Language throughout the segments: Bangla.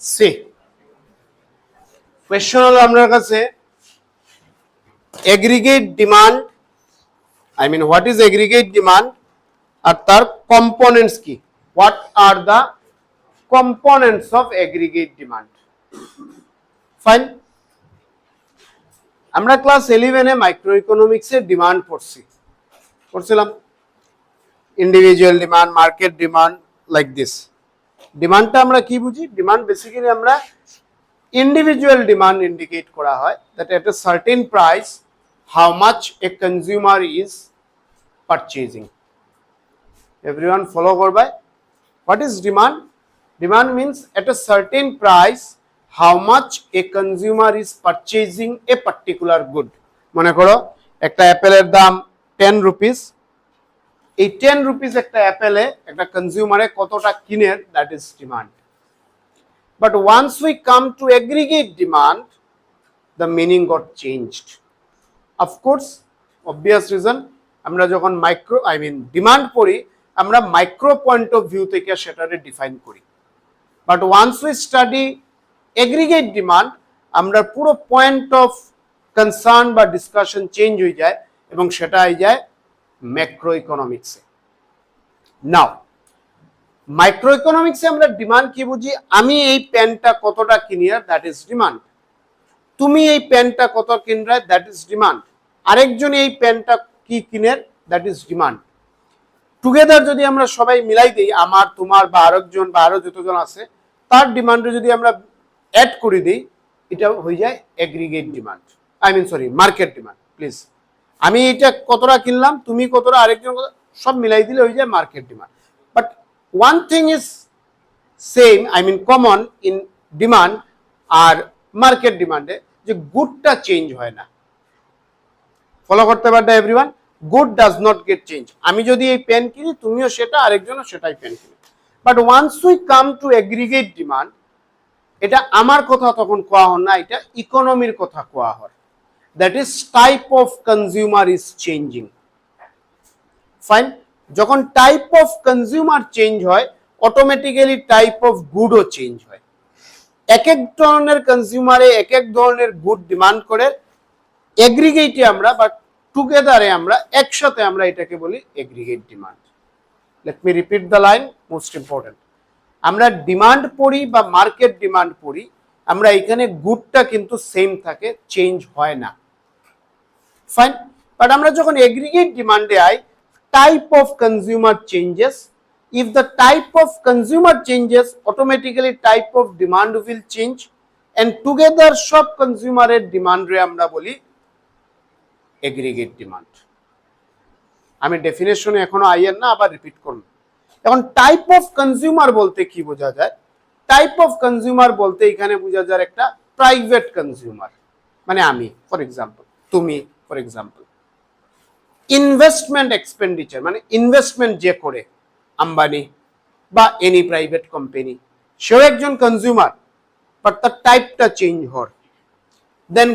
সি কোয়েশ্চন হলো আপনার কাছে aggregate demand, I mean what is aggregate demand আর তার কম্পোনেন্টস কি, what are the components of aggregate demand. Fine, আমরা ক্লাস 11-এ মাইক্রো ইকোনমিক্সে ডিমান্ড পড়ছিলাম, individual demand, market demand, like this. ডিমান্ডটা আমরা কি বুঝি? ডিমান্ড বেসিক্যালি আমরা ইন্ডিভিজুয়াল ডিমান্ড ইন্ডিকেট করা হয়, that at a certain price how much a consumer is purchasing. Everyone follow করবে? What is demand? Demand means at a certain price how much a consumer is purchasing a particular good. মনে করো একটা অ্যাপেলের দাম 10 রুপিস, এই 10 রুপিস একটা অ্যাপেলে একটা কনজিউমারে কতটা কিনে, that is demand. But once we come to aggregate demand, the meaning got changed. Of course, obvious reason, আমরা যখন ডিমান্ড পড়ি আমরা মাইক্রো পয়েন্ট অফ ভিউ থেকে সেটারে ডিফাইন করি। But once we study aggregate demand, আমরা পুরো পয়েন্ট অফ কনসার্ন বা ডিসকাশন চেঞ্জ হয়ে যায় এবং সেটা হয়ে যায় ম্যাক্রো ইকোনমিক্সে। নাও মাইক্রো ইকোনমিক্সে আমরা ডিমান্ড কি বুঝি? আমি এই পেনটা কতটা কিনি, দ্যাট ইজ ডিমান্ড। তুমি এই পেনটা কত কিনবে, দ্যাট ইজ ডিমান্ড। আরেকজন এই পেনটা কি কিনে, দ্যাট ইজ ডিমান্ড। টুগেদার যদি আমরা সবাই মিলাই দিই, আমার, তোমার বা আরেকজন বা আরো যতজন আছে তার ডিমান্ডে যদি আমরা অ্যাড করে দিই, এটা হয়ে যায় aggregate demand, market demand. Please, আমি এটা কতটা কিনলাম, তুমি কতটা, আরেকজন সব মিলাই দিলে হয়ে যায় market demand. But one thing is same, common in demand আর মার্কেট ডিমান্ডে, যে গুডটা চেঞ্জ হয় না। ফলো করতে পারবে everyone? Good does not get change. আমি যদি এই পেন কিনি, তুমিও সেটা, আরেকজনও সেটাই পেন কিনি। But once we come to aggregate demand, এটা আমার কথা তখন কোয়া হয় না, এটা ইকোনমির কথা কোয়া হয়। That is type of consumer is changing. Fine, যখন টাইপ অফ কনজিউমার চেঞ্জ হয়, অটোমেটিক্যালি টাইপ অফ গুডও চেঞ্জ হয়। এক এক ধরনের কনজিউমারে এক এক ধরনের গুড ডিমান্ড করে, এগ্রিগেটে আমরা বা টুগেদারে আমরা একসাথে আমরা এটাকে বলি aggregate demand. Late me repeat the line, most important. আমরা ডিমান্ড পড়ি বা মার্কেট ডিমান্ড পড়ি, আমরা এখানে গুডটা কিন্তু সেম থাকে, চেঞ্জ হয় না। ফাইন, বাট আমরা যখন এগ্রিগেট ডিমান্ডে আই, type of consumer changes. If the type of consumer changes, automatically type of demand will change, and together সব কনজিউমারের ডিমান্ড রে আমরা বলি এগ্রিগেট ডিমান্ড। আমি ডেফিনেশনে এখনো আইয়ের না, আবার রিপিট করব। এখন টাইপ অফ কনজিউমার বলতে কি বোঝা যায়? টাইপ অফ কনজিউমার বলতে এখানে বোঝা যায় একটা প্রাইভেট কনজিউমার, মানে আমি ফর এক্সাম্পল, তুমি ফর এক্সাম্পল। ইনভেস্টমেন্ট এক্সপেন্ডিচার মানে ইনভেস্টমেন্ট যে করে, আম্বানি বা এনি প্রাইভেট কোম্পানি, সেও একজন কনজিউমার, বাট তার টাইপটা চেঞ্জ হয়। দেন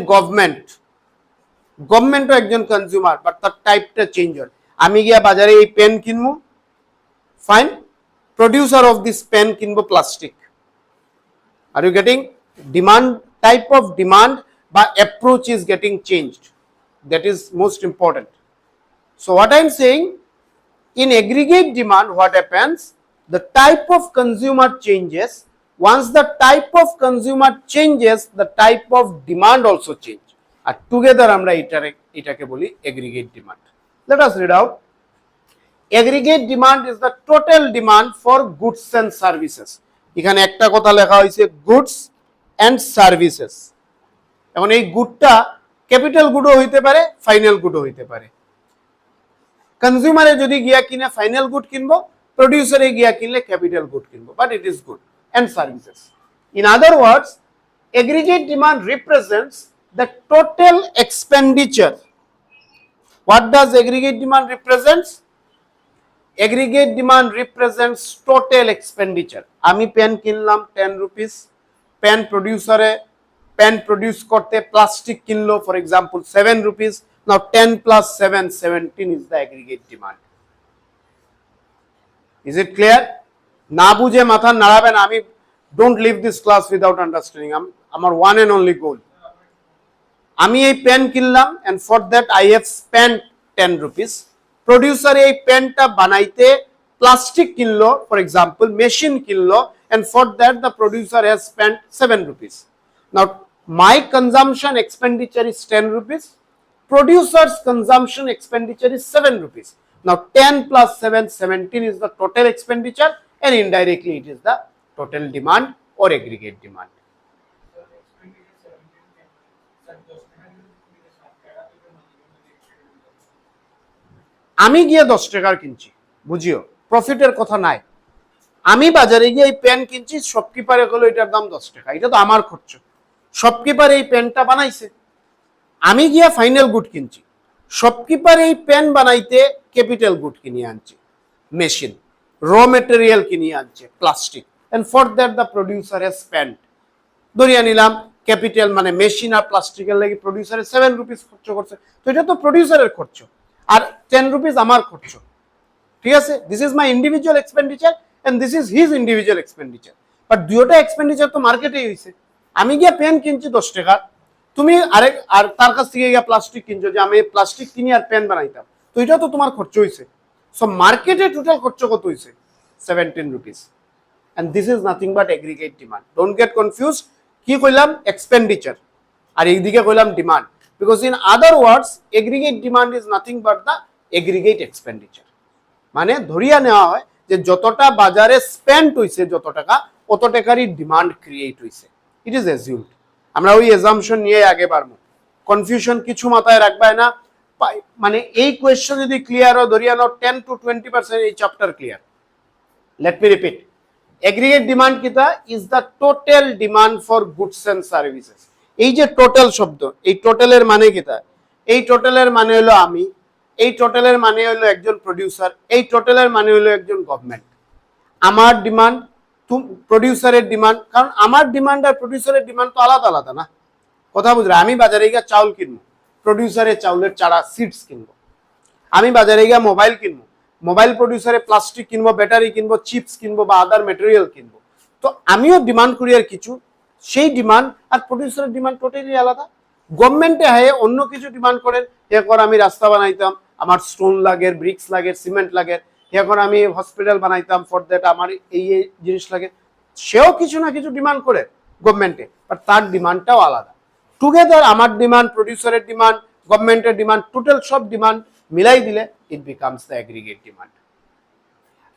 গভর্নমেন্টও একজন কনজিউমার, বাট তার টাইপটা চেঞ্জ হয়। আমি গিয়া বাজারে এই পেন কিনবো, fine, producer of this pen কিনবো plastic. Are you getting? Demand, type of demand বা approach is getting changed, that is most important. So what I am saying, in aggregate demand, what happens? The type of consumer changes. Once the type of consumer changes, the type of demand also change. And together আমরা এটাকে বলি aggregate demand. Let us read out. Aggregate demand is the total demand for goods and services. এখানে একটা কথা লেখা হয়েছে goods and services. এখন এই গুডটা ক্যাপিটাল গুডও হইতে পারে, ফাইনাল গুডও হইতে পারে। কনজিউমারে যদি গিয়া কিনে ফাইনাল গুড কিনবো, প্রডিউসারে গিয়া কিনলে ক্যাপিটাল গুড কিনবো, but it is good and services. In other words, aggregate demand represents the total expenditure. What does aggregate demand represents? Aggregate demand represents total expenditure. আমি পেন কিনলাম 10 রুপিস, পেন প্রডিউস করতে প্লাস্টিক কিনলো for example 7 rupees. Now 10 plus 7, 17 is the aggregate demand. Is it clear? না বুঝে মাথা নাড়াবেন, আমি don't leave this class without understanding. আমার ওয়ান অ্যান্ড অনলি গোল, আমি এই পেন কিনলাম and for that I have spent 10 rupees. Producer এই পেনটা বানাইতে প্লাস্টিক কিনলো, ফর এক্সাম্পল মেশিন কিনলো, and for that the producer has spent 7 rupees. Now my consumption expenditure is 10 rupees, producer's consumption expenditure is 7 rupees. Now 10 plus 7, 17 is the total expenditure, and indirectly it is the total demand or aggregate demand. আমি গিয়ে 10 টাকার কিনছি, বুঝিও প্রফিটের কথা নাই। আমি বাজারে গিয়ে এই পেন কিনছি, শপকিপারে হলো এটার দাম 10 টাকা, এটা তো আমার খরচ। শপকিপার এই পেনটা বানাইছে, আমি গিয়া ফাইনাল গুড কিনছি। শপকিপার এই পেন বানাইতে ক্যাপিটাল গুড কিনে আনছে, মেশিন, র মেটেরিয়াল কিনে আনছে, plastic, and for that the producer has spent, ধরিয়া নিলাম ক্যাপিটাল মানে মেশিন আর প্লাস্টিকের লাগি প্রডিউসারে 7 রুপিস খরচ করছে, তো এটা তো প্রডিউসারের খরচ, আর 10 রুপিস আমার খরচ। ঠিক আছে, this is my individual expenditure and this is his individual expenditure, but দুইটা এক্সপেন্ডিচার তো মার্কেটেই হইছে। আমি গিয়া পেন কিনছি 10 টাকার, তুমি আর তার কাছ থেকে গিয়া প্লাস্টিক কিনছো, যে আমি প্লাস্টিক কিনি আর পেন বানাইতাম, তো এটা তো তোমার খরচ হইছে। সো মার্কেটে টোটাল খরচ কত হইছে? 17 rupees, and this is nothing but aggregate demand. Don't get confuse, কি কইলাম? এক্সপেন্ডিচার, আর এইদিকে কইলাম demand, because in other words aggregate demand is nothing but the aggregate expenditure. মানে ধরিয়া নেওয়া হয় যে যতটা বাজারে স্পেন্ড হইছে, যত টাকা, অত টাকারই ডিমান্ড ক্রিয়েট হইছে। It is assumed. আমরা ওই অ্যাজাম্পশন নিয়ে আগে বাড়বো, কনফিউশন কিছু মাথায় রাখবে না। মানে এই কোয়েশ্চন যদি ক্লিয়ার হয়, ধরিয়া নাও 10 to 20% এই chapter clear. Let me repeat, aggregate demand কিটা? Is the total demand for goods and services. এই যে টোটাল শব্দ, এই টোটালের মানে কিটা? এই টোটালের মানে হলো আমি, এই টোটালের মানে হলো একজন প্রডিউসার, এই টোটালের মানে হলো একজন গভর্নমেন্ট। আমার ডিমান্ড, প্রডিউসারের ডিমান্ড, কারণ আমার ডিমান্ড আর প্রডিউসারের ডিমান্ড তো আলাদা আলাদা না, কথা বুঝলে? আমি বাজারে গিয়ে চাউল কিনবো, প্রডিউসারের চাউলের চারা সিডস কিনবো। আমি বাজারে গিয়ে মোবাইল কিনবো, মোবাইল প্রডিউসারে প্লাস্টিক কিনবো, ব্যাটারি কিনবো, চিপস কিনবো বা আদার মেটেরিয়াল কিনবো। তো আমিও ডিমান্ড করি আর কিছু, সেই ডিমান্ড আর প্রডিউসারের ডিমান্ড টোটালি আলাদা। গভর্নমেন্টে হ্যাঁ অন্য কিছু ডিমান্ড করেন, এরপর আমি রাস্তা বানাইতাম, আমার স্টোন লাগে, ব্রিক্স লাগে, সিমেন্ট লাগে, এখন আমি হসপিটাল বানাইতাম, ফর দ্যাট আমার এই জিনিস লাগে। সেও কিছু না কিছু ডিমান্ড করে গভর্নমেন্টে, বাট তার ডিমান্ডটাও আলাদা। টুগেদার আমার ডিমান্ড, প্রডিউসারের ডিমান্ড, গভর্নমেন্টের ডিমান্ড, টোটাল সব ডিমান্ড মিলাই দিলে it becomes the aggregate demand.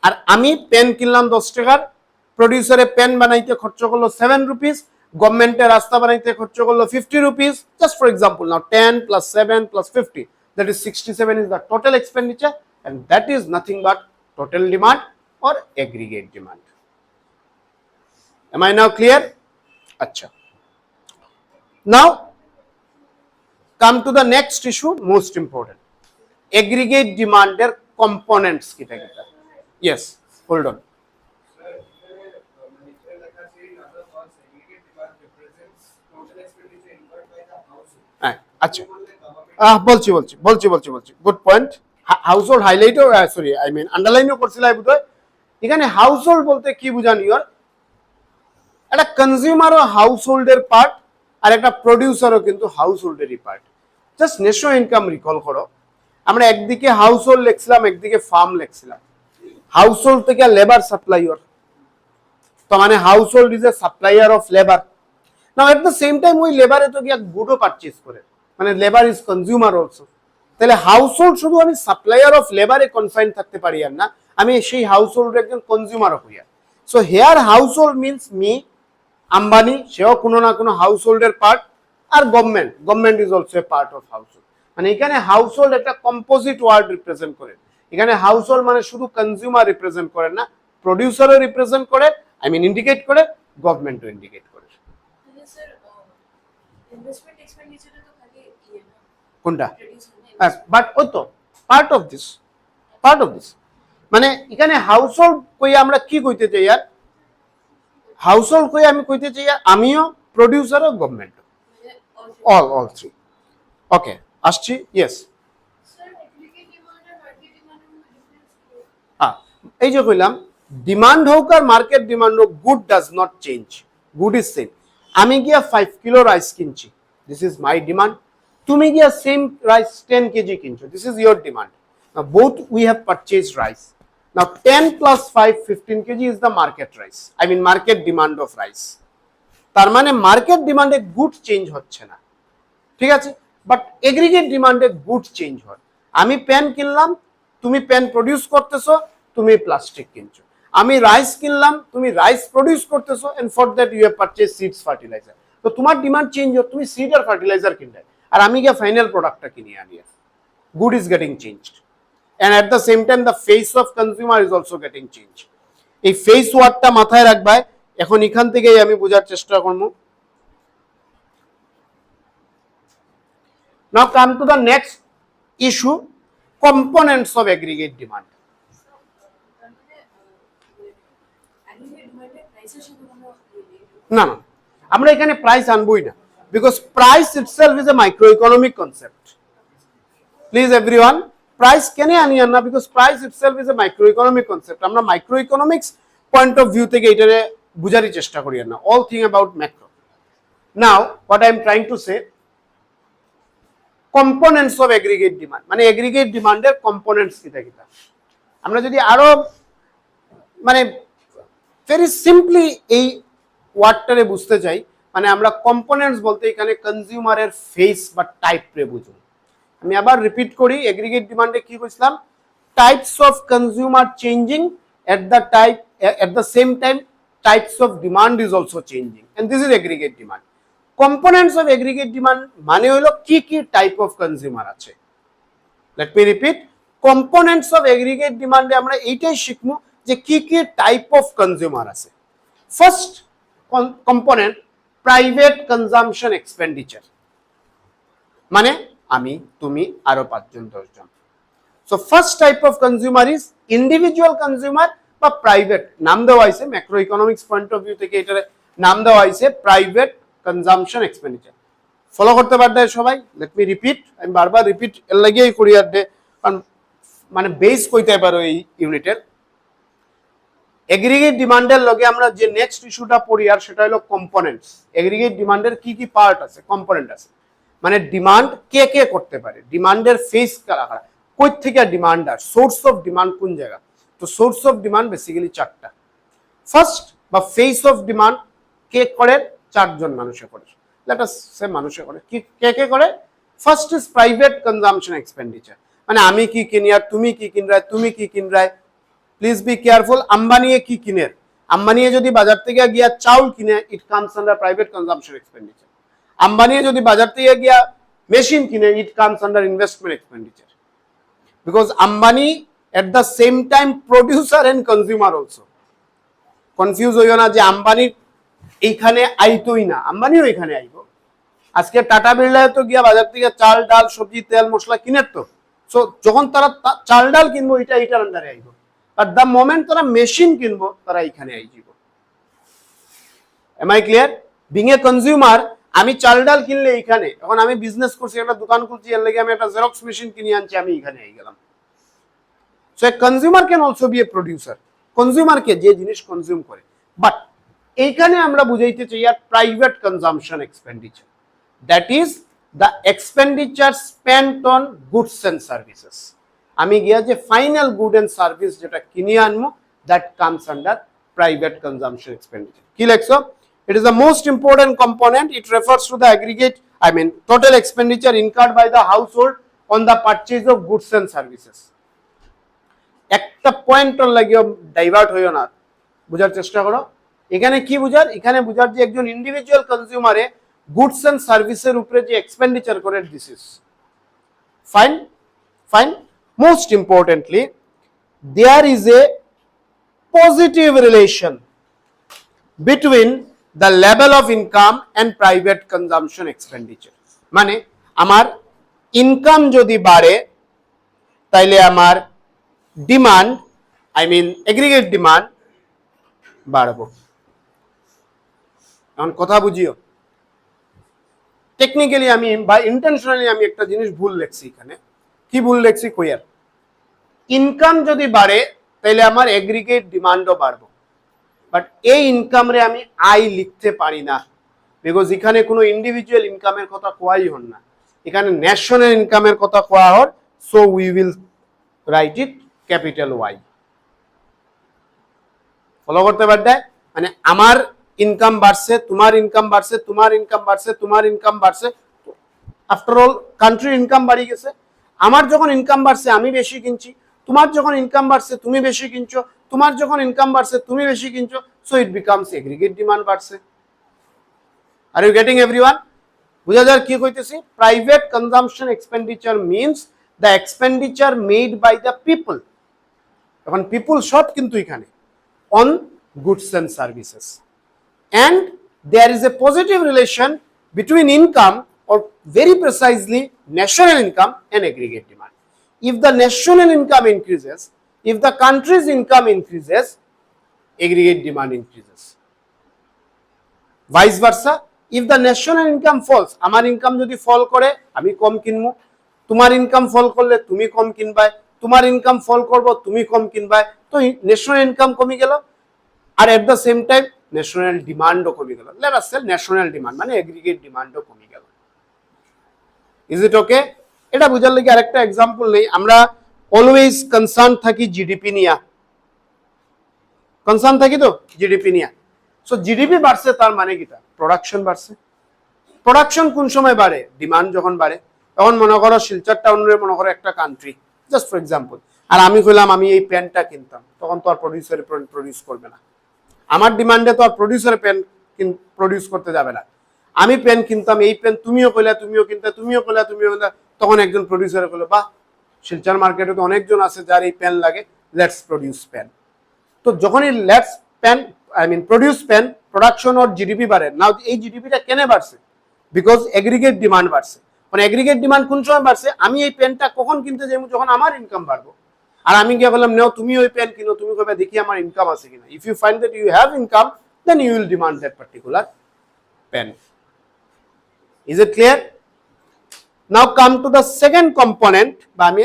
আর আমি পেন কিনলাম 10 টাকার, প্রডিউসারে পেন বানাইতে খরচ করলো 7 রুপিস, গভর্নমেন্টের রাস্তা বানাইতে খরচ করলো 50 rupees, just for example. Now 10 plus 7 plus 50, that is 67 is the total expenditure, and that is nothing but total demand or aggregate demand. Am I now clear? Acha. Now come to the next issue, most important. Aggregate demand er components kita kita. Yes, hold on. আচ্ছা, বলছি, গুড পয়েন্ট। হাউস হোল্ড হাইলাইটও, সরি আই মিন আন্ডারলাইনও করছিলাম বোধহয়। এখানে হাউস হোল্ড বলতে কি বুঝানি? একটা কনজিউমারও হাউস হোল্ডের পার্ট, আর একটা প্রডিউসারও কিন্তু household part. Just national income recall করো, আমরা একদিকে হাউস হোল্ড লিখছিলাম, একদিকে ফার্ম লিখছিলাম। হাউস হোল্ড থেকে লেবার সাপ্লাইয়ার, তো মানে household is a supplier of labour. Now at the same time ওই লেবারে তো গিয়া গুডও পারচেজ করে, মানে লেবার ইজ কনজিউমার অলসো। তাহলে হাউস হোল্ড শুধু আমি সাপ্লাইয়ার অফ লেবারে কনফাইন থাকতে পারি আর না, আমি সেই হাউস হোল্ডের একজন কনজিউমারও হইয়া। So here household means me, Ambani, সেও কোনো না কোনো হাউস হোল্ডের পার্ট, আর government is also a part of household. মানে এখানে হাউস হোল্ড একটা কম্পোজিট ওয়ার্ড রিপ্রেজেন্ট করে। এখানে হাউস হোল্ড মানে শুধু কনজিউমার রিপ্রেজেন্ট করে না, প্রডিউসারও রিপ্রেজেন্ট করে, আই মিন ইন্ডিকেট করে, গভর্নমেন্টও ইন্ডিকেট করে। কোনটা? বাট ও তো পার্ট অফ দিস, মানে এখানে হাউস হোল্ড কই আমরা কি কইতে চাই? আর হাউস হোল্ড কই আমি কইতে চাই আমিও, প্রডিউসারও, গভর্নমেন্ট, অল থ্রি। ওকে, আসছি। ইয়েস, এই যে কইলাম ডিমান্ড হোক আর মার্কেট ডিমান্ড হোক, good does not change, good is same. আমি গিয়া 5 কিলো রাইস কিনছি, দিস ইজ মাই ডিমান্ড। তুমি গিয়া সেম রাইস 10 কেজি কিনছো, this is your demand. Now both we have purchased rice. Now 10 plus 5 15 KG is the market rice, I mean market demand of rice. তার মানে মার্কেট ডিমান্ডে গুড চেঞ্জ হচ্ছে না, ঠিক আছে, বাট এগ্রিগেট ডিমান্ডে গুড চেঞ্জ হয়। আমি পেন কিনলাম, তুমি পেন প্রডিউস করতেছো, তুমি প্লাস্টিক কিনছো। আমি রাইস কিনলাম, তুমি রাইস প্রডিউস করতেছো, and for that you have purchase seeds fertiliser. তো তোমার ডিমান্ড চেঞ্জ হয়, তুমি সিড আর ফার্টিলাইজার কিনলে, আর আমি গিয়ে ফাইনাল প্রোডাক্টটা কিনে আনি। Good is getting changed, and at the same time the face of consumer is also getting change. এই ফেস ওয়ার্ডটা মাথায় রাখবা। এখন এখান থেকেই আমি বোঝার চেষ্টা করবো। Now come to the next issue, components of aggregate demand. না না, আমরা এখানে প্রাইস আনবই না, because price itself is a microeconomic concept. Please everyone, price কেন আনি না, because price itself is a microeconomic concept. আমরা মাইক্রোইকোনমিক্স পয়েন্ট অফ ভিউ থেকে এটারে বুঝারই চেষ্টা করি না, all thing about macro. Now what I am trying to say, components of aggregate demand, মানে এগ্রিগেট ডিমান্ডের কম্পোনেন্টস কিটা কিটা। আমরা যদি আরো মানে ভেরি সিম্পলি এই ওয়ার্ডটারে বুঝতে চাই, মানে আমরা কম্পোনেন্টস বলতে এখানে কনজিউমারের ফেস বা টাইপ রে বুঝুন। আমি আবার রিপিট করি, এগ্রিগেট ডিমান্ডে কি বুঝলাম, types of consumer changing at the same time types of demand is also changing, and this is aggregate demand. Components of aggregate demand মানে হলো কি কি টাইপ অফ কনজিউমার আছে। Let me repeat, components of aggregate ডিমান্ডে আমরা এইটাই শিখবো যে কি কি টাইপ অফ কনজিউমার আছে। First component, private consumption expenditure, মানে আমি, তুমি, আরো 5 জন 10 জন। So first type of consumer is individual consumer বা প্রাইভেট, নাম দেওয়া হয়েছে macro economics point of view থেকে, এটার নাম দেওয়া হয়েছে প্রাইভেট কনজাম্পশন এক্সপেন্ডিচার। ফলো করতে পারবে সবাই? লেট মি রিপিট, আমি বারবার রিপিট এর লাগিয়েই করি আর ডে, কারণ মানে বেস কইতে পারো এই ইউনিটের। এগ্রিগেট ডিমান্ডের লগে আমরা যে নেক্সট ইস্যুটা পড়ি আর সেটা হলো কম্পোনেন্টস। এগ্রিগেট ডিমান্ডের কি কি পার্ট আছে, কম্পোনেন্ট আছে, মানে ডিমান্ড কে কে করতে পারে, ডিমান্ডের ফেস কারা কারা, কই থেকে ডিমান্ড আর সোর্স অফ ডিমান্ড কোন জায়গা। তো সোর্স অফ ডিমান্ড বেসিক্যালি 4টা। ফার্স্ট বা ফেস অফ ডিমান্ড কে করে, 4 জন মানুষে করে, লেট আস সে মানুষে করে। কি কে কে করে? First is private consumption expenditure, মানে আমি কি কিনি আর তুমি কি কিন রায়, তুমি কি কিন রায়। প্লিজ বি কেয়ারফুল, আম্বানিয়ে কি কিনে, আম্বানিয়ে যদি বাজার থেকে গিয়া চাউল কিনে, it comes under private consumption expenditure. আম্বানিয়ে যদি বাজার থেকে গিয়া মেশিন কিনে, it comes under investment expenditure, because Ambani at the same time producer and consumer also. Confuse হইও না যে আম্বানি এইখানে আইতোই না, আম্বানিও এখানে আইব। আজকে টাটা বিড়লা তো গিয়া বাজার থেকে চাল ডাল সবজি তেল মশলা কিনে, তো সো যখন তারা চাল ডাল কিনবো এটা এটার আন্ডারে আইব, আর দ্য মোমেন্ট তারা মেশিন কিনবো তারা এখানে আইব। Am I clear? Being a consumer, আমি চাল ডাল কিনলে এইখানে, এখন আমি বিজনেস করছি, একটা দোকান খুলছি, এর লাগে আমি একটা জেরক্স মেশিন কিনে আনছি, আমি এখানে আই গেলাম। So a consumer can also be a producer, কনজিউমারকে যে জিনিস কনজিউম করে। বাট এইখানে আমরা বুঝাইতে চাই আর private consumption expenditure, that is the expenditure spent on goods and services. আমি গিয়া যে ফাইনাল গুড এন্ড সার্ভিস যেটা কিনে আনবো, that comes under private consumption expenditure. কি লেখছো? It is the most important component. It refers to the aggregate, total expenditure incurred by the household on the purchase of goods and services. একটা পয়েন্টর লাগিও ডাইভার্ট হইও না, বুঝার চেষ্টা করো। এখানে কি বুঝার? এখানে বুঝার যে একজন ইন্ডিভিজুয়াল কনজিউমারে গুডস এন্ড সার্ভিসের উপরে যে এক্সপেন্ডিচার করে, this is fine. Fine, most importantly there is a positive relation between the level of income and private consumption expenditure. মানে আমার ইনকাম যদি বাড়ে তাইলে আমার ডিমান্ড, এগ্রিগেট ডিমান্ড বাড়বো। এখন কথা বুঝিও, টেকনিক্যালি আমি বা ইন্টেনশনালি আমি একটা জিনিস ভুল লেখছি এখানে। কি ভুল লেখছি কইয়ার? ইনকাম যদি বাড়ে তাহলে আমার এগ্রিগেট ডিমান্ডও বাড়বো। বাট এই ইনকাম রে আমি আই লিখতে পারি না, বিকজ এখানে কোনো ইন্ডিভিজুয়াল ইনকামের কথা কোয়াই হন না, এখানে ন্যাশনাল ইনকামের কথা কোয়া হর। So we will write it capital Y. Follow করতে পারবে? মানে আমার ইনকাম বাড়ছে, তোমার ইনকাম বাড়ছে, তোমার ইনকাম বাড়ছে, তোমার ইনকাম বাড়ছে, আফটার অল কান্ট্রির ইনকাম বাড়ি গেছে। আমার যখন ইনকাম বাড়ছে আমি বেশি কিনছি, তোমার যখন ইনকাম বাড়ছে তুমি বেশি কিনছো, তোমার যখন ইনকাম বাড়ছে তুমি বেশি কিনছো, so it becomes aggregate demand বাড়ছে। Are you getting everyone? বুঝা যায় কি কইতেছি? Private consumption expenditure means the expenditure made by the people, এখন পিপল সব কিন্তু এখানে, on goods and services, and there is a positive relation between income, or very precisely national income, and aggregate demand. If the national income increases, if the country's income increases, aggregate demand increases. Vice versa, if the national income falls, আমার ইনকাম যদি ফল করে আমি কম কিনবো, তোমার ইনকাম ফল করলে তুমি কম কিনবাই, তোমার ইনকাম ফল করবো তুমি কম কিনবাই, তো ন্যাশনাল ইনকাম কমে গেল, আর at the same time national ডিমান্ডও কমে গেল। Let us say national demand মানে এগ্রিগেট ডিমান্ডও কমে গেল। Is it okay? এটা বুঝার লাগি আরেকটা এক্সাম্পল নেই, আমরা অলওয়েজ কনসার্ন থাকি জিডিপি নিয়া, কনসার্ন থাকি তো জিডিপি নিয়া। সো জিডিপি বাড়ছে তার মানে কিটা? প্রোডাকশন বাড়ছে। প্রোডাকশন কোন সময় বাড়ে? ডিমান্ড যখন বাড়ে। তখন মনে করো শিলচর টাউনের মনে করো একটা কান্ট্রি, জাস্ট ফর এক্সাম্পল, আর আমি কইলাম আমি এই প্যান্টটা কিনতাম, তখন তো আর প্রডিউসার প্রডিউস করবে না, আমার ডিমান্ডে তো আর প্রডিউসার পেন প্রডিউস করতে যাবে না। আমি পেন কিনতাম, এই পেন তুমিও কইলা তুমিও কিনতে, তুমিও কইলা তুমিও কিনতে, তখন একজন প্রডিউসার কইলো বাহ শিলচর মার্কেটে তো অনেকজন আছে যার এই পেন লাগে, লেটস প্রডিউস পেন। তো যখনই let's pen produce pen, production আর জিডিপি বাড়ে। নাও এই জিডিপিটা কেন বাড়ছে? বিকজ এগ্রিগেট ডিমান্ড বাড়ছে। মানে এগ্রিগেট ডিমান্ড কোন সময় বাড়ছে? আমি এই পেনটা কখন কিনতে যাবো? যখন আমার ইনকাম বাড়বো। আর আমি গিয়ে বললাম নাও তুমি ওই পেন কিনো, তুমি কবে দেখি আমার ইনকাম আছে কিনা। If you find that you have income, then you will demand that particular pen. Is it clear? Now come to the second component, বা আমি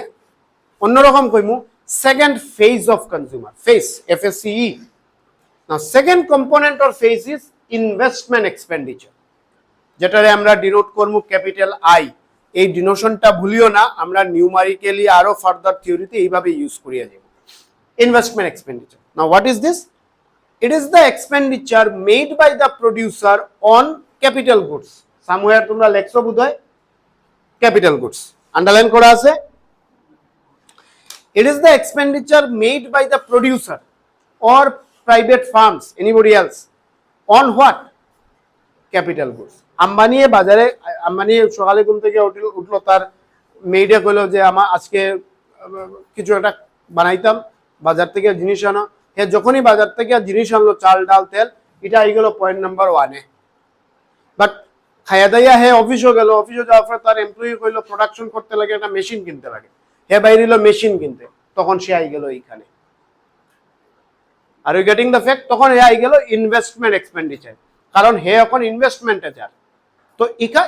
অন্যরকম কইমু second phase of consumer, phase FACE। Now second component or phase is investment expenditure, যেটারে আমরা ডিনোট করবো ক্যাপিটাল আই। এই ডিনোশনটা ভুলিও না, আমরা নিউমারিক্যালি আরো ফার্দার থিওরিতে এইভাবে ইউজ করিয়া যাব। Investment expenditure, now what is this? It is the expenditure made by the producer on capital goods. Somewhere তোমরা লেখছো বোধহয় ক্যাপিটাল গুডস, আন্ডারলাইন করা আছে। It is the expenditure made by the producer or private firms, anybody else, on what? Capital goods. Ambani বাজারে, আম্বানি সকালে ঘুম থেকে উঠলো, তার মেয়েটা কইলো যে আমার আজকে কিছু একটা বানাইতাম, বাজার থেকে জিনিস আনো। হ্যাঁ, যখনই বাজার থেকে জিনিস আনলো, চাল ডাল তেল, এটা এইগুলো পয়েন্ট নাম্বার 1-এ। বাট খাইয়া দাইয়া হ্যাঁ অফিসও গেল, অফিসে যাওয়ার পর তার এমপ্লয়ি কইলো প্রোডাকশন করতে লাগে একটা মেশিন কিনতে লাগে, হে বাইরে এলো মেশিন কিনতে, তখন সে আই গেল এইখানে। Are you getting the fact? তখন হে আই গেল ইনভেস্টমেন্ট এক্সপেন্ডিচার, কারণ হে এখন ইনভেস্টমেন্টে যার। তো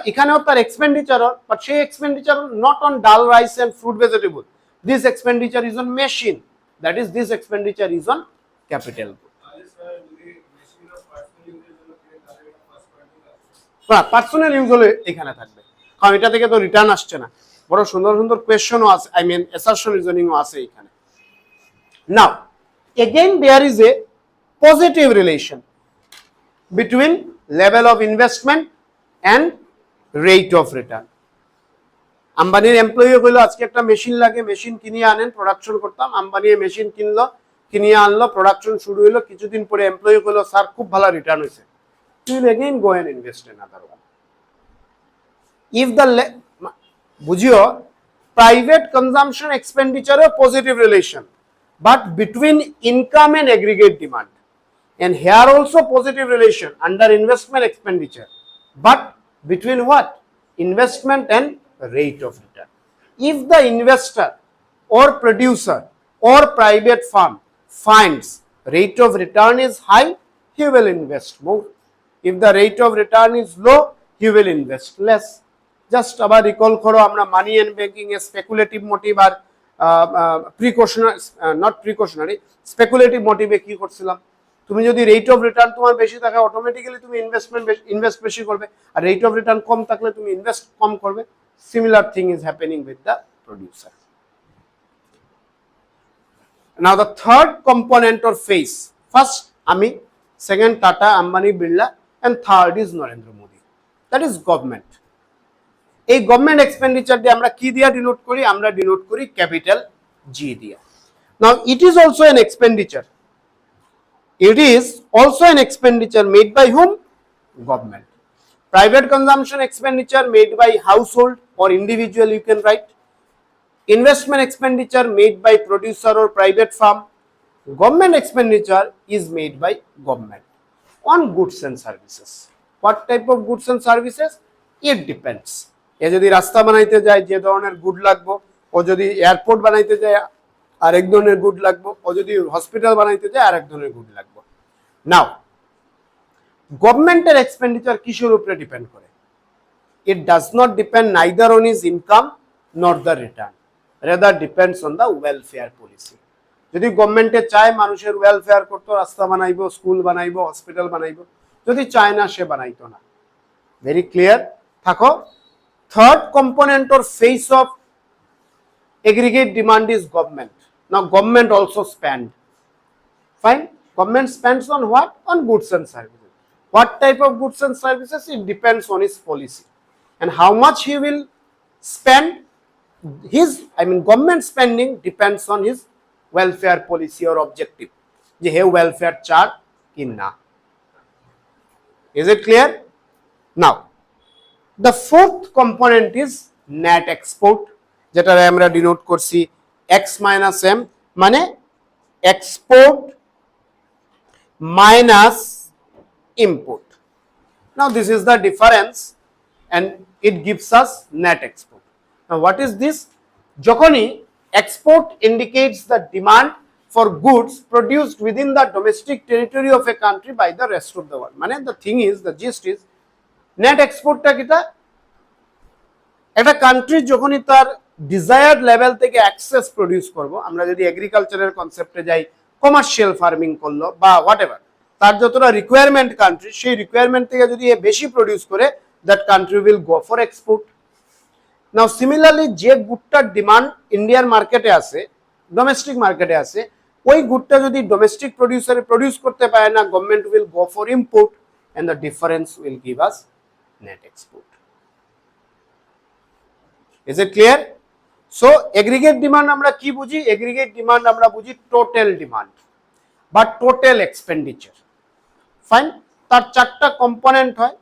এখানেও তার এক্সপেন্ডিচার, বাট সেই expenditure not on dal rice and fruit vegetable, this expenditure is on machine, that is this expenditure is on capital. Personal use হলে এখানে থাকবে, কারণ এটা থেকে তো রিটার্ন আসছে না। বড় সুন্দর সুন্দর কোয়েশ্চনও আছে, আই মিন অ্যাসারশন রিজনিংও আছে এখানে। নাও again there is a positive relation between level of investment and rate of return. আম্বানির এমপ্লয়ি কইলো আজকে একটা মেশিন লাগে, মেশিন কিনিয়ে আনেন, প্রোডাকশন করতাম। আম্বানি মেশিন কিনলো, কিনিয়ে আনলো, প্রোডাকশন শুরু হলো। কিছুদিন পরে এমপ্লয়ি কইলো স্যার খুব ভালো রিটার্ন হয়েছে, you will again go and invest in another one. If the বুঝিও প্রাইভেট কনজাম্পশন এক্সপেন্ডিচার এ positive relation, but between income and aggregate demand, and here also positive relation under investment expenditure, but between what? Investment and rate of return. If the investor or producer or private firm finds rate of return is high, he will invest more. If the rate of return is low, he will invest less. Just আবার রিকল করো, আমরা মানি এন্ড ব্যাংকিং এ স্পেকুলেটিভ মোটিভ আর প্রিকশনারি, নট প্রিকশনারি, স্পেকুলেটিভ মোটিভে কি করছিলাম, তুমি যদি রেট অফ রিটার্ন তোমার বেশি থাকে অটোমেটিক্যালি তুমি ইনভেস্ট বেশি করবে, আর রেট অফ রিটার্ন কম থাকলে তুমি ইনভেস্ট কম করবে। Similar thing is happening with the producer. Now the third component or phase, first Ami, second Tata, Ambani, Birla, and third is Narendra Modi, that is government. এই গভর্নমেন্ট এক্সপেন্ডিচার দিয়ে আমরা কি দিয়া ডিনোট করি, আমরা ডিনোট করি ক্যাপিটাল জি দিয়া। Now it is also an expenditure, it is also an expenditure made by whom? Government. Private consumption expenditure made by household or individual, you can write. Investment expenditure made by producer or private firm. Government expenditure is made by government on goods and services. What type of goods and services? It depends. এ যদি রাস্তা বানাইতে যায় যে ধরনের গুড লাগবে, ও যদি এয়ারপোর্ট বানাইতে যায় আরেক ধরনের গুড লাগবে, ও যদি হসপিটাল বানাইতে যায় আরেক ধরনের গুড লাগবে। নাও গভর্নমেন্টের এক্সপেন্ডিচার কিসের উপরে ডিপেন্ড করে? It does not depend neither on his income নর the return, rather depends on the welfare policy. যদি গভর্নমেন্টে চায় মানুষের ওয়েলফেয়ার করতো, রাস্তা বানাইবো, স্কুল বানাইবো, হসপিটাল বানাইবো, যদি চায় না সে বানাইতো না। ভেরি ক্লিয়ার থাকো। Third component or face of aggregate demand is government. Now government also spend. Fine. Government spends on what? On goods and services. What type of goods and services? It depends on his policy. And how much he will spend, government spending depends on his welfare policy or objective. Je he welfare chart ki na. Is it clear? Now, the fourth component is net export, যেটা আমরা ডিনোট করছি x মাইনাস m, মানে export minus import. Now this is the difference and it gives us net export. Now what is this? যখনই export indicates the demand for goods produced within the domestic territory of a country by the rest of the world, মানে the thing is, the gist is, net export টা কিটা? একটা কান্ট্রি যখনই তার ডিজায়ার্ড লেভেল থেকে এক্সেস প্রডিউস করব, আমরা যদি এগ্রিকালচারের কনসেপ্টে যাই, কমার্শিয়াল ফার্মিং করলো বা হোয়াট এভার, তার যতটা রিকোয়ারমেন্ট কান্ট্রি, সেই রিকোয়ারমেন্ট থেকে যদি এ বেশি প্রডিউস করে, that country will go for export. Now similarly যে গুডটার ডিমান্ড ইন্ডিয়ান মার্কেটে আছে, ডোমেস্টিক মার্কেটে আছে, ওই গুডটা যদি ডোমেস্টিক প্রডিউসারে প্রডিউস করতে পারে না, government will go for import and the difference will give us net export. Is it clear? So aggregate demand আমরা কি বুঝি? aggregate demand আমরা বুঝি total demand বা total expenditure. Fine. তার চারটা কম্পোনেন্ট হয়।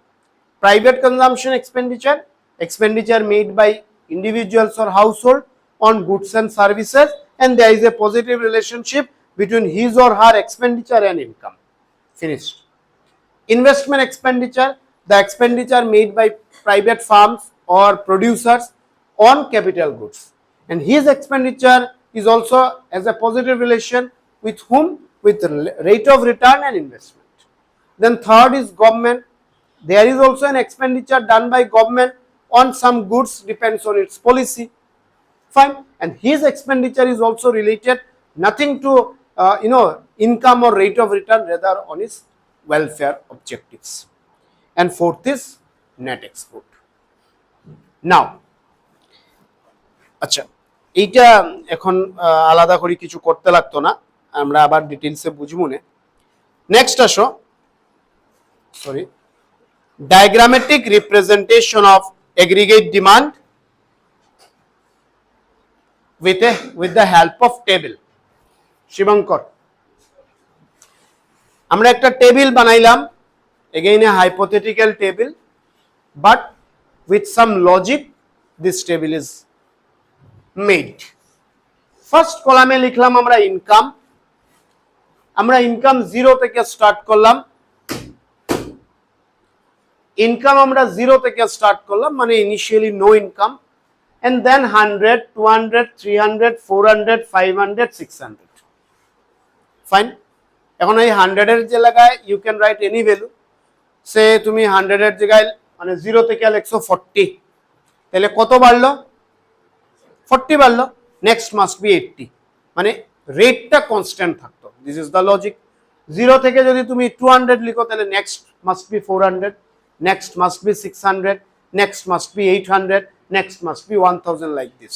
Private consumption expenditure, expenditure made by individuals or household on goods and services, and there is a positive relationship between his or her expenditure and income. Finished. Investment expenditure, the expenditure made by private firms or producers on capital goods, and his expenditure is also as a positive relation with whom? With rate of return and investment. Then third is government. There is also an expenditure done by government on some goods, depends on its policy. Fine. And his expenditure is also related nothing to income or rate of return, rather on his welfare objectives. And fourth is net export. Now আচ্ছা, এইটা এখন আলাদা করে কিছু করতে লাগতো না, আমরা আবার ডিটেইলসে বুঝবো না। নেক্সট আসো, sorry, diagrammatic representation of aggregate demand with the help of table. Shibankar, আমরা একটা টেবিল বানাইলাম, again a hypothetical table, but with some logic this table is made. First কলামে লিখলাম আমরা ইনকাম। আমরা ইনকাম জিরো থেকে স্টার্ট করলাম, ইনকাম আমরা জিরো থেকে স্টার্ট করলাম, মানে initially no income, and then 100, 200, 300, 400, 500, 600. Fine. এখন এই 100 এর জায়গায় you can right any value. Say তুমি 100 এর জায়গায় মানে জিরো থেকে লিখছো 40, তাহলে কত বাড়লো? 40 বাড়লো। নেক্সট মাস্ট বি 80, মানে রেটটা কনস্ট্যান্ট থাকতো। This is the logic. 0 থেকে যদি তুমি 200 লিখো তাহলে next must be 400, next must be 600, next must be 800, next must be 1000, like this.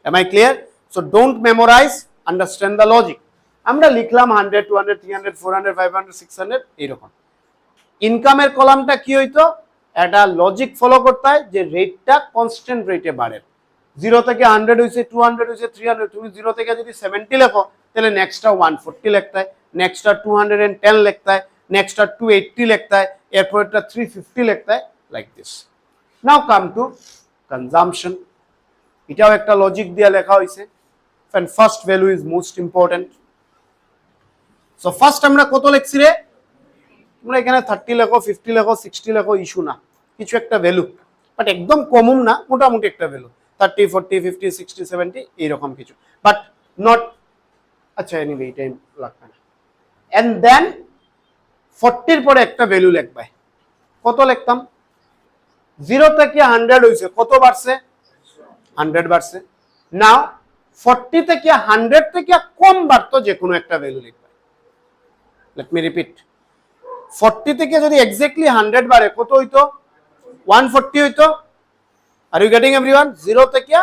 Am I clear? So don't memorize, understand the logic. আমরা লিখলাম 100, 200, 300, 400, 500, 600 এইরকম। ইনকামের কলামটা কি হইতো, একটা লজিক ফলো করতে হয় যে রেটটা কনস্ট্যান্ট রেটে বাড়ে। 0 থেকে 100 হইছে, 200 হইছে, 300, তুমি 0 থেকে যদি 70 লেখো তাহলে নেক্সটটা 140 লিখতে হয়, নেক্সটটা 210 লিখতে হয়, নেক্সটটা 280 লিখতে হয়, এরপরটা 350 লিখতে হয়, like this. Now come to consumption. এটাও একটা লজিক দিয়ে লেখা হয়েছে, and first value is most important. So first আমরা কত লিখছি রে, তোমরা এখানে 30 লেখো, 50 লেখো, 60 লেখো, ইস্যু না, কিছু একটা ভ্যালু, বাট একদম কমন না, মোটামুটি একটা ভ্যালু 30, 40, 50, 60, 70 এইরকম কিছু, বাট নট, আচ্ছা এনিওয়ে এই টাইম লাগবে না। এন্ড দেন 40 পরে একটা ভ্যালু লিখবে, কত লিখতাম, 0 থেকে 100 হইছে, কত বাড়ছে, 100 বাড়ছে। নাও 40 থেকে 100 থেকে কম বাড়তো যে কোনো একটা ভ্যালু লিখবে। লেট মি রিপিট, 40 থেকে যদি এক্স্যাক্টলি 100 বাড়ে কত হইতো, 140 হইতো। আর ইউ গেটিং এভরিওয়ান? 0 থেকে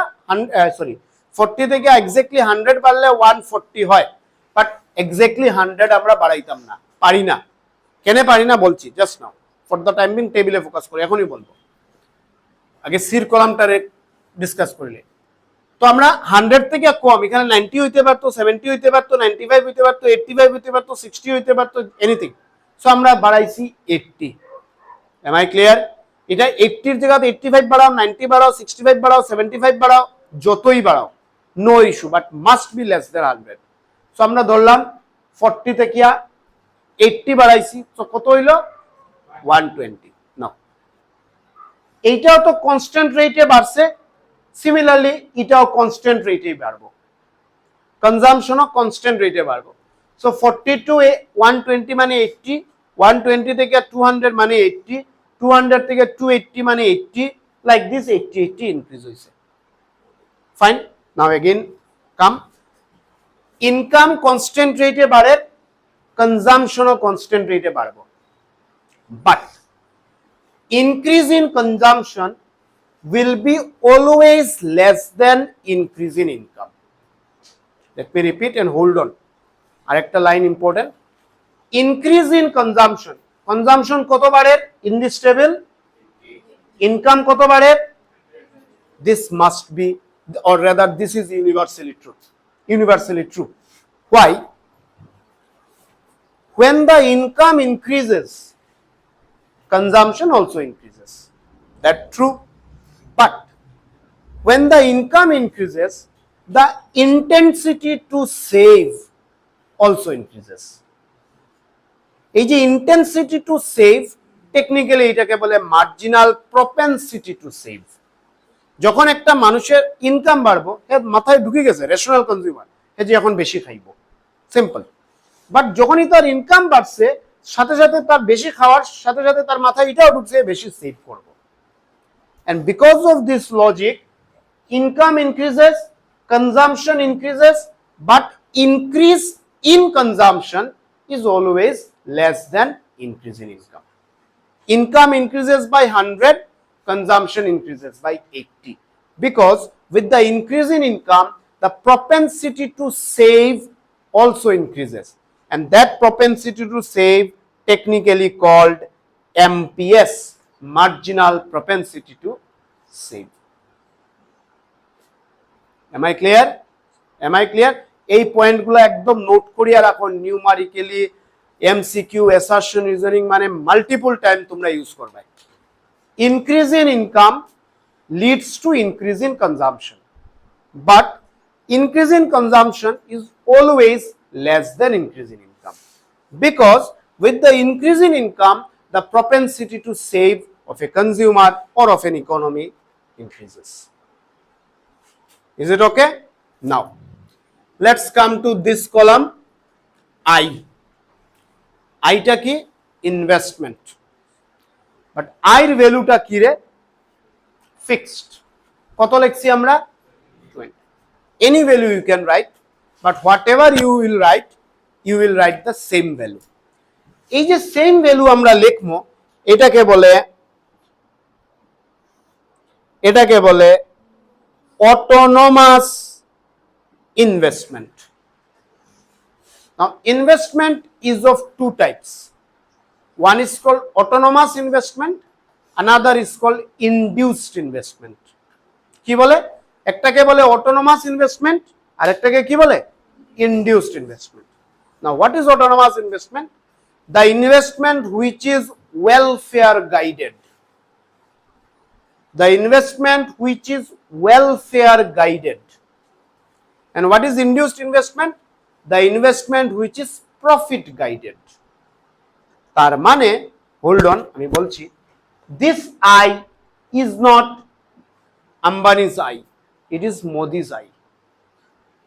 40 থেকে এক্স্যাক্টলি 100 বাড়লে 140 হয়, বাট এক্স্যাক্টলি 100 আমরা বাড়াইতাম না, পারি না। কেন পারি না বলছি, just now, for the time being টেবিলে ফোকাস করি, এখনই বলবো, আগে সির কলামটারে ডিসকাস করলে। তো আমরা 100 থেকে কম, এখানে 90 হইতে পারতো, 70 হইতে পারতো, 95 হইতে পারতো, 85 হইতে পারতো, 60 হইতে পারতো, এনিথিং। সো আমরা বাড়াইছি 80। M I clear? এটা 80 এর জায়গাতে 85 বাড়াও, 90 বাড়াও, 65 বাড়াও, 75 বাড়াও, যতই বাড়াও, no issue, but must be less than 100। So আমরা ধরলাম 40 থেকে 80 বাড়াইছি, তো কত হইলো, 120। নাও এইটাও তো কনস্ট্যান্ট রেটে বাড়ছে, সিমিলারলি এটাও কনস্ট্যান্ট রেটে বাড়বো, কনজাম্পশনও কনস্ট্যান্ট রেটে বাড়বো। সো 40 টু 120 মানে 80, 120 থেকে 200 মানে 80, 200 থেকে 280 মানে 80, লাইক দিস 80 ইনক্রিজ হইছে। ফাইন, নাও এগেইন কাম, ইনকাম কনস্ট্যান্ট রেটে বাড়ে, কনজাম্পশনও কনস্ট্যান্ট রেটে বাড়বো, but increase in consumption will be always less than increase in income. Let me repeat and hold on. আরেকটা line important, increase in consumption, consumption কত বাড়ে in this table, income কত বাড়ে, this must be, or rather this is universally true. Why? When the income increases, consumption also increases. That's true. But when the income increases, the intensity to save also increases. এই যে intensity to save, টেকনিক্যালি এটাকে বলে মার্জিনাল প্রপেনসিটি টু সেভ। যখন একটা মানুষের ইনকাম বাড়বো, এর মাথায় ঢুকে গেছে রেশনাল কনজিউমার, এ যে এখন বেশি খাইবো, সিম্পল। বাট যখনই তার ইনকাম বাড়ছে, সাথে সাথে তার বেশি খাওয়ার সাথে সাথে তার মাথায় এটাও ঢুকছে বেশি সেভ করব। And because of this logic, income increases, consumption increases, but increase in consumption is always less than increase in income. Income increases by 100, consumption increases by 80, because with the increase in income, the propensity to save also increases, and that propensity to save technically called MPS, marginal propensity to save. Am I clear? Am I clear? এই পয়েন্টগুলো একদম নোট করিয়া রাখো, নিউমারিক্যালি, এমসিকিউ, অ্যাসারশন, রিজনিং, মানে মাল্টিপল টাইম তোমরা ইউজ করবে। Increase in income leads to increase in consumption, but increase in consumption is always less than increase in income, because with the increase in income, the propensity to save of a consumer or of an economy increases. Is it okay? Now, let's come to this column, I. I-টা কি? Investment. But I-র ভ্যালুটা কি রে? Fixed. কত লিখছি আমরা? 20. any value you can write, but whatever you will write the same value. এই যে সেম ভ্যালু আমরা লিখবো, এটাকে বলে autonomous investment. Now investment is of two types. One is called autonomous investment, another is called induced investment. কি বলে? একটাকে বলে autonomous investment আর একটাকে কি বলে? Induced investment. Now what is autonomous investment? The investment which is welfare guided. The investment which is welfare guided. And what is induced investment? The investment which is profit guided. তার মানে, hold on, আমি বলছি, this eye is not Ambani's eye, it is Modi's eye.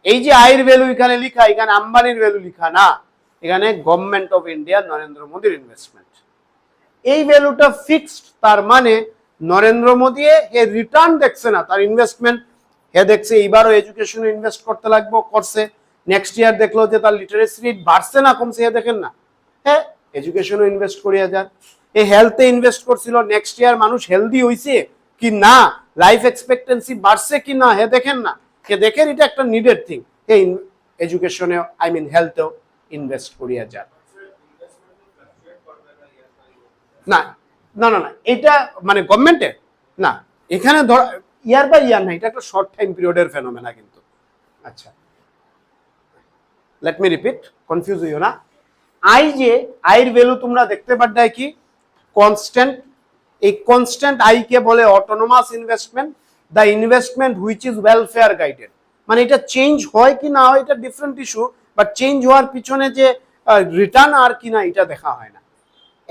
এই যে আয়ের ভ্যালু এখানে লেখা, এখানে আম্বানির ভ্যালু লেখা না, এখানে গভর্নমেন্ট অফ ইন্ডিয়া নরেন্দ্র মোদীর ইনভেস্টমেন্ট। এই ভ্যালুটা ফিক্সড, তার মানে নরেন্দ্র মোদী এর রিটার্ন দেখছে না, তার ইনভেস্টমেন্ট হে দেখছে এইবারও এডুকেশনে ইনভেস্ট করতে লাগবে, করছে, নেক্সট ইয়ার দেখলো যে তার লিটারেসি রেট বাড়ছে না কমছে, হে দেখেন না, হ্যাঁ এডুকেশনে ইনভেস্ট করিয়া যান, এ হেলথে ইনভেস্ট করছিল, নেক্সট ইয়ার মানুষ হেলদি হইছে কি না, লাইফ এক্সপেক্টেন্সি বাড়ছে কি না, হে দেখেন না, হে দেখেন এটা একটা নিডেড থিং, হে এডুকেশনে আই মিন হেলথেও ইনভেস্ট করিয়া যান। না না না না, এটা মানে গভর্নমেন্টের না, এখানে ধর ইয়ার বাই ইয়ার না, এটা একটা শর্ট টাইম পিরিয়ডের ফেনোমেনা কিন্তু। আচ্ছা, লেট মি রিপিট, কনফিউজ হইও না। আই যে আইয়ের ভ্যালু তোমরা দেখতে পারবে কি কনস্ট্যান্ট, এই কনস্ট্যান্ট আই কে বলে autonomous investment, the investment which is welfare guided. মানে এটা চেঞ্জ হয় কি না হয় এটা ডিফারেন্ট ইস্যু, বাট চেঞ্জ হওয়ার পিছনে যে রিটার্ন আর কি না এটা দেখা হয় না।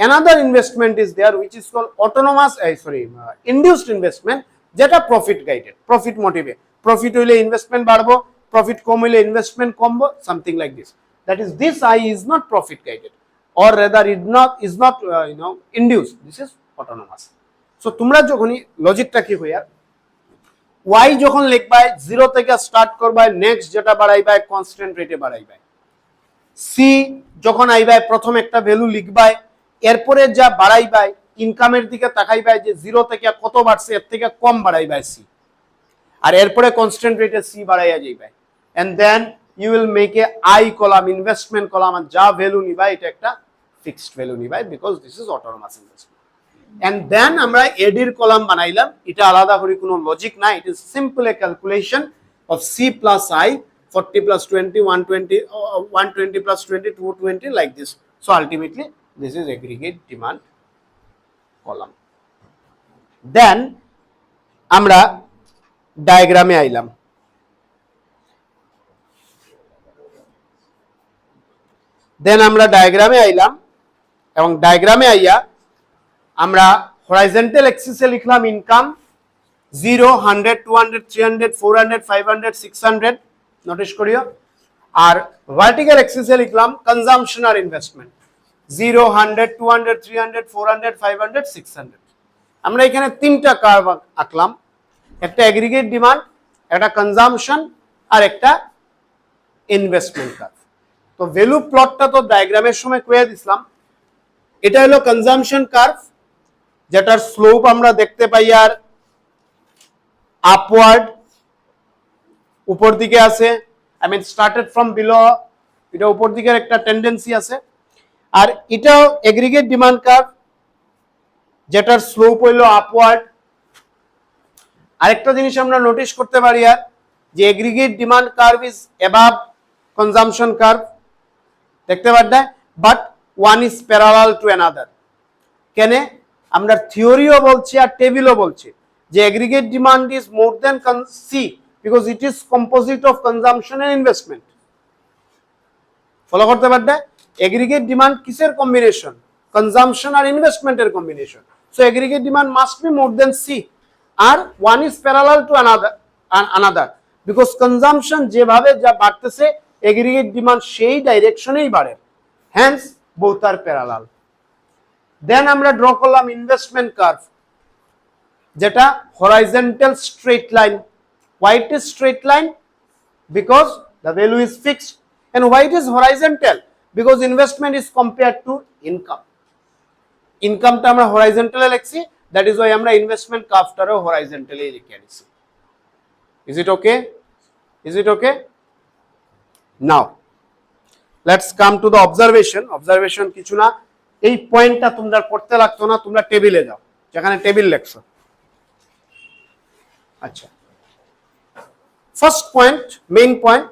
Another investment is there which is called autonomous induced investment, যেটা প্রফিট গাইডেড, প্রফিট মোটিভে, প্রফিট হইলে ইনভেস্টমেন্ট বাড়বো, প্রফিট কম হইলে investment combo, something like this. That is, this I is not profit guided, or rather it is not induced, this is autonomous. So তোমরা যখনই লজিকটা কি হইয়া y যখন লিখবাই 0 থেকে স্টার্ট করবাই, নেক্সট যেটা বাড়াইবাই কনস্ট্যান্ট রেটে বাড়াইবাই, c যখন আইবাই প্রথম একটা ভ্যালু লিখবাই, এরপরে যা বাড়াইবাই ইনকামের দিকে তাকাইবাই যে 0 থেকে কত বাড়ছে এর থেকে কম বাড়াইবাই c, আর এরপরে কনস্ট্যান্ট রেটে c বাড়াইয়া যাইবাই, and then you will make a I column, investment column, আর যা ভ্যালু নিবাই এটা একটা ফিক্সড ভ্যালু নিবাই, because this is autonomous investment. And then আমরা এডির কলাম বানাইলাম, এটা আলাদা করে কোনো লজিক নাই, it is simple A calculation of c plus i, 40 plus 20, 120, 120 plus 20, 220, like this. So ultimately this is aggregate demand column. Then আমরা ডায়াগ্রামে আইলাম, এবং ডায়াগ্রামে আইয়া আমরা হরাইজন্টাল অ্যাক্সিসে লিখলাম ইনকাম 0, 100, 200, 300, 400, 500, 600, নোটিস করিও, আর ভার্টিক্যাল অ্যাক্সিসে লিখলাম কনজাম্পশন আর ইনভেস্টমেন্ট 0, 100, 200, 300, 400, 500, 600। আমরা এখানে তিনটা কার্ভ আঁকলাম, একটা এগ্রিগেট ডিমান্ড, একটা কনজাম্পশন আর একটা ইনভেস্টমেন্ট কার্ভ। তো ভ্যালু প্লটটা তো ডায়াগ্রামের সময় কয়ে দিছিলাম, এটা হলো কনজাম্পশন কার্ভ, যেটার স্লোপ আমরা দেখতে পাই আর আপওয়ার্ড, উপর দিকে আছে, I mean started from below, এটা উপর দিকের একটা টেন্ডেন্সি আছে। আর এটাও এগ্রিগেট ডিমান্ড কার্ভ, যেটার স্লোপ হইলো আপওয়ার্ড। আরেকটা জিনিস আমরা নোটিস করতে পারি আর যে aggregate demand curve is above consumption curve, দেখতে পারবেন, but one is parallel to another. কেন? আমরা থিওরিও বলছি আর টেবিলও বলছি যে aggregate demand is more than C, because it is composite of consumption and investment. Follow করতে পারবে? এগ্রিগেট ডিমান্ড কিসের কম্বিনেশন? কনজাম্পশন আর ইনভেস্টমেন্টের combination. So aggregate demand must be more than C, আর one is parallel to another, because consumption যেভাবে যা বাড়তেছে এগ্রিগেট ডিমান্ড সেই ডাইরেকশনেই বাড়ে, হ্যান্স বোথ আর প্যারালাল। দেন আমরা ড্র করলাম ইনভেস্টমেন্ট কার্ভ, যেটা horizontal straight line, white straight line, because the value is fixed. And why it is horizontal? Because investment is compared to income. Income টা আমরা horizontally লিখছি, that is why আমরা investment curve টারও horizontally লিখে আনছি. Is it okay? Is it okay? Now let's come to the observation. Observation কিছু না, এই পয়েন্টটা তোমরা পড়তে লাগতো না, তোমরা টেবিলে যাও, যেখানে টেবিল লেখছো। আচ্ছা, first point, main point,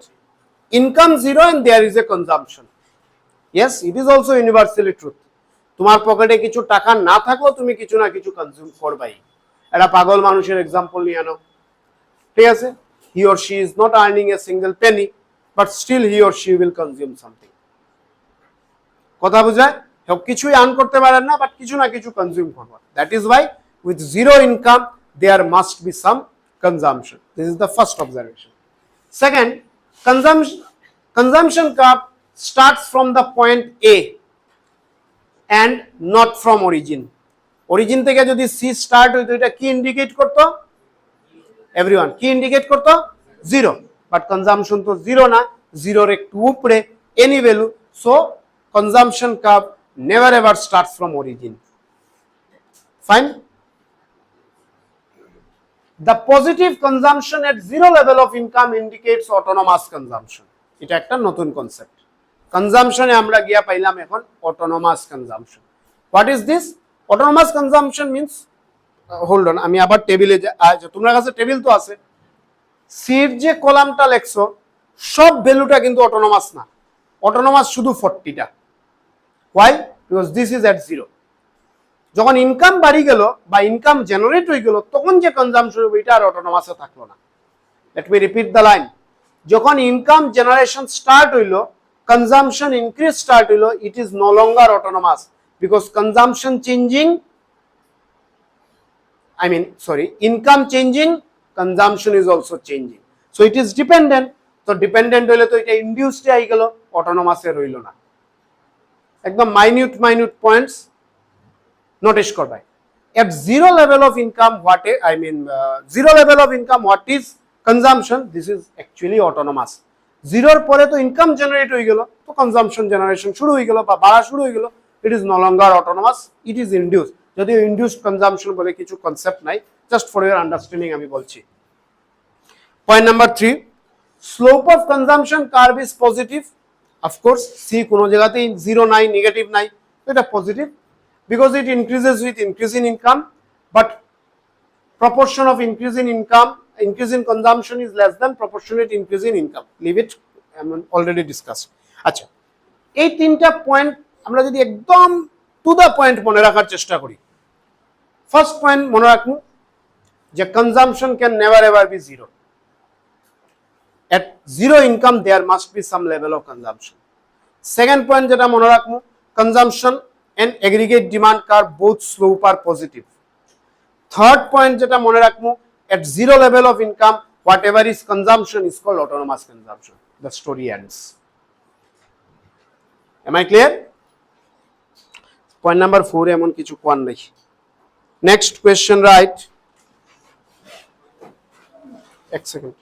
income zero and there is a consumption. Yes, it is also universally truth. তোমার পকেটে কিছু টাকা না থাকলেও তুমি কিছু না কিছু কনজিউম করবাই। এটা পাগল মানুষের এক্সাম্পল নিয়ে আনো, ঠিক আছে? He or she is not earning a single penny, but still he or she will consume something. কথা বুঝায়? সব কিছুই আর্ন করতে পারেন না, বাট কিছু না কিছু কনজিউম করবা। That is why with zero income there must be some consumption. This is the first observation. Second, consumption curve starts from the point A and not from origin. Origin থেকে যদি C start হইতো, এটা কি ইন্ডিকেট করতো? Everyone, কি ইন্ডিকেট করতো? জিরো। বাট কনজাম্পশন তো জিরো না, জিরোর একটু উপরে any value. So consumption curve never ever starts from origin. Fine. The positive consumption at zero level of income indicates autonomous consumption. এটা একটা নতুন কনসেপ্ট। কনজাম্পশনে আমরা গিয়া পাইলাম এখন autonomous consumption. What is this? Autonomous consumption means, hold on, আমি আবার টেবিলে, তোমার কাছে টেবিল তো আছে, সির যে কলামটা লেখছো সব ভ্যালুটা কিন্তু অটোনোমাস না, অটোনোমাস শুধু 40টা। Why? Because this is at zero. যখন ইনকাম বাড়ি গেল বা ইনকাম জেনারেট হয়ে গেল, তখন যে কনজাম্পশন হবে এটা আর অটোনোমাসে থাকলো না। Late me repeat the line. যখন ইনকাম জেনারেশন স্টার্ট হইলো, consumption increase start হইলো, it is no longer autonomous because consumption changing, income changing, consumption is also changing, so it is dependent. তো dependent হইলে তো এটা induced হয়ে গেল, autonomous এ রইলো না। একদম minute points নোটিস করবাই। at zero level of income zero level of income, what is consumption? This is actually autonomous. জিরোর পরে তো ইনকাম জেনারেট হয়ে গেল, তো কনজাম্পশন জেনারেশন শুরু হয়ে গেল বা বাড়া শুরু হয়ে গেল, it is no longer autonomous, it is induced. যদিও ইনডিউসড কনজাম্পশন বলে কিছু কনসেপ্ট নাই, জাস্ট ফর ইউর আন্ডারস্ট্যান্ডিং আমি বলছি। Point number 3, slope of consumption curve is positive. Of course C কোনো জায়গাতেই জিরো নাই, নেগেটিভ নাই, এটা positive because it increases with increase in income, but proportion of increase in income, increase in consumption is less than proportionate increase in income. Leave it, I am already discussed. আচ্ছা, এই তিনটা পয়েন্ট আমরা যদি একদম টু দ্য পয়েন্ট মনে রাখার চেষ্টা করি। ফার্স্ট পয়েন্ট মনে রাখবো যে consumption can never ever be zero. At zero income there must be some level of consumption. Second point যেটা মনে রাখবো, consumption and aggregate demand curve both slope are positive. Third point যেটা মনে রাখবো, at zero level of income whatever is consumption is called autonomous consumption. The story ends. Am I clear? Point number 4 এমন কিছু কোয়ান নাই। Next question, right? এক সেকেন্ড।